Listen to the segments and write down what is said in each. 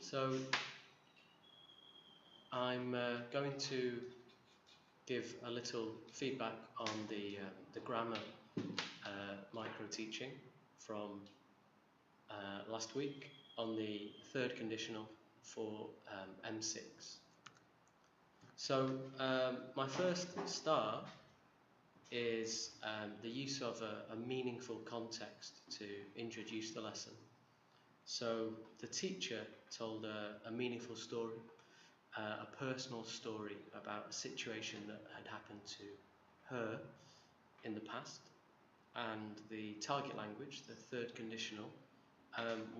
So I'm going to give a little feedback on the grammar micro-teaching from last week on the third conditional for M6. So my first star is the use of a meaningful context to introduce the lesson. So the teacher told a meaningful story, a personal story about a situation that had happened to her in the past, and the target language, the third conditional,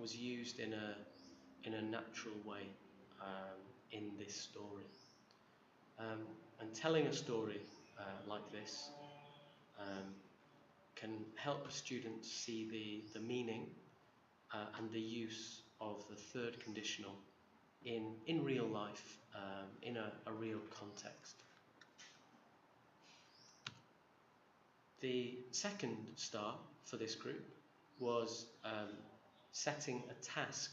was used in a natural way in this story. And telling a story like this can help a student see the meaning and the use of the third conditional in real life, in a real context. The second star for this group was setting a task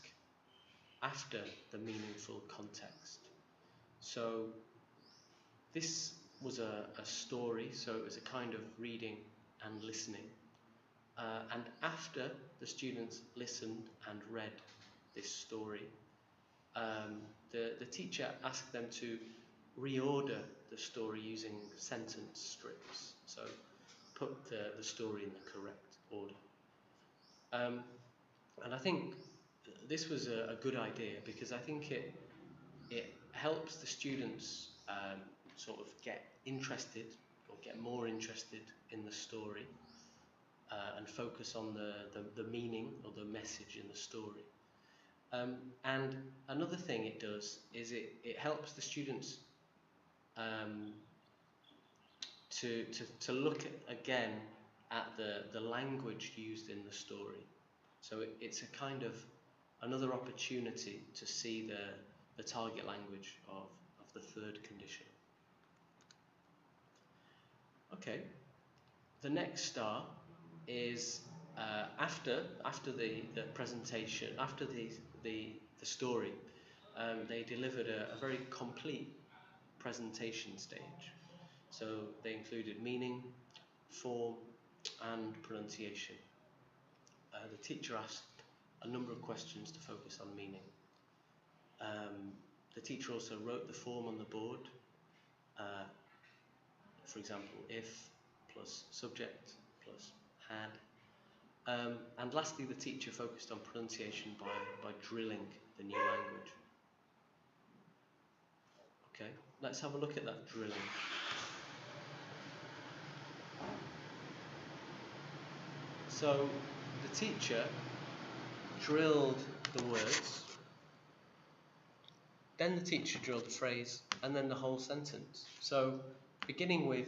after the meaningful context. So this was a story, so it was a kind of reading and listening. And after the students listened and read this story, the teacher asked them to reorder the story using sentence strips. So put the story in the correct order. And I think this was a good idea, because I think it helps the students sort of get interested or get more interested in the story and focus on the meaning or the message in the story. And another thing it does is it helps the students to look again at the language used in the story. So it's a kind of another opportunity to see the target language of the third condition. Okay, the next star is after the presentation, after the story, they delivered a very complete presentation stage. So they included meaning, form, and pronunciation. The teacher asked a number of questions to focus on meaning. The teacher also wrote the form on the board. For example, if plus subject plus had. And lastly, the teacher focused on pronunciation by drilling the new language. Okay, let's have a look at that drilling. So the teacher drilled the words, then the teacher drilled the phrase, and then the whole sentence. So beginning with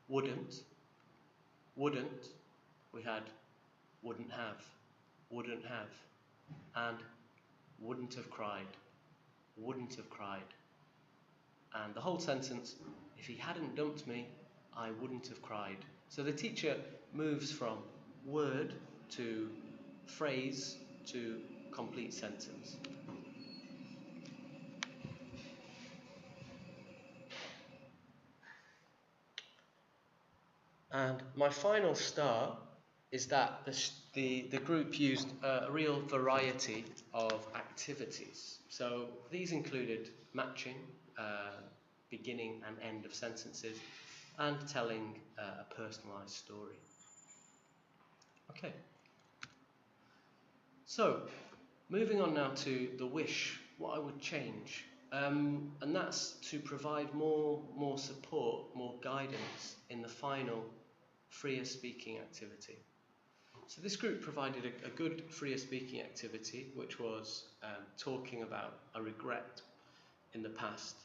wouldn't, we had wouldn't have, and wouldn't have cried, and the whole sentence, if he hadn't dumped me, I wouldn't have cried. So the teacher moves from word to phrase to complete sentence. And my final star is that the group used a real variety of activities. So these included matching, beginning and end of sentences, and telling a personalised story. Okay. So, moving on now to the wish, what I would change. And that's to provide more support, more guidance in the final freer speaking activity. So this group provided a good freer speaking activity, which was talking about a regret in the past.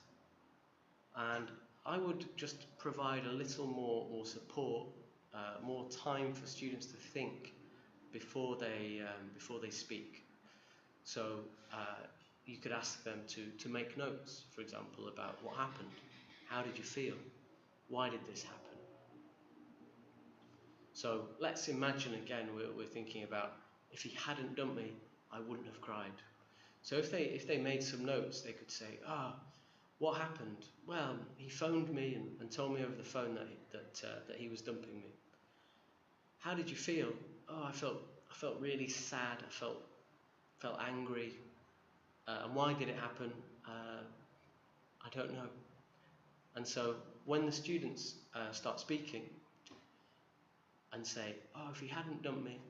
And I would just provide a little more support, more time for students to think before they speak. So you could ask them to make notes, for example, about what happened. How did you feel? Why did this happen? So let's imagine again we're thinking about, if he hadn't dumped me, I wouldn't have cried. So if they made some notes, they could say, what happened? Well, he phoned me and told me over the phone that he was dumping me. How did you feel? Oh, I felt really sad. I felt angry. And why did it happen? I don't know. And so when the students start speaking and say, oh, if he hadn't dumped me,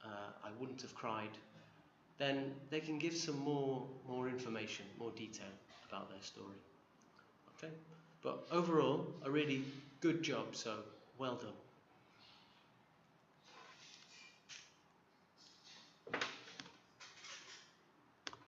I wouldn't have cried, then they can give some more information, more detail about their story. Okay? But overall, a really good job, so well done.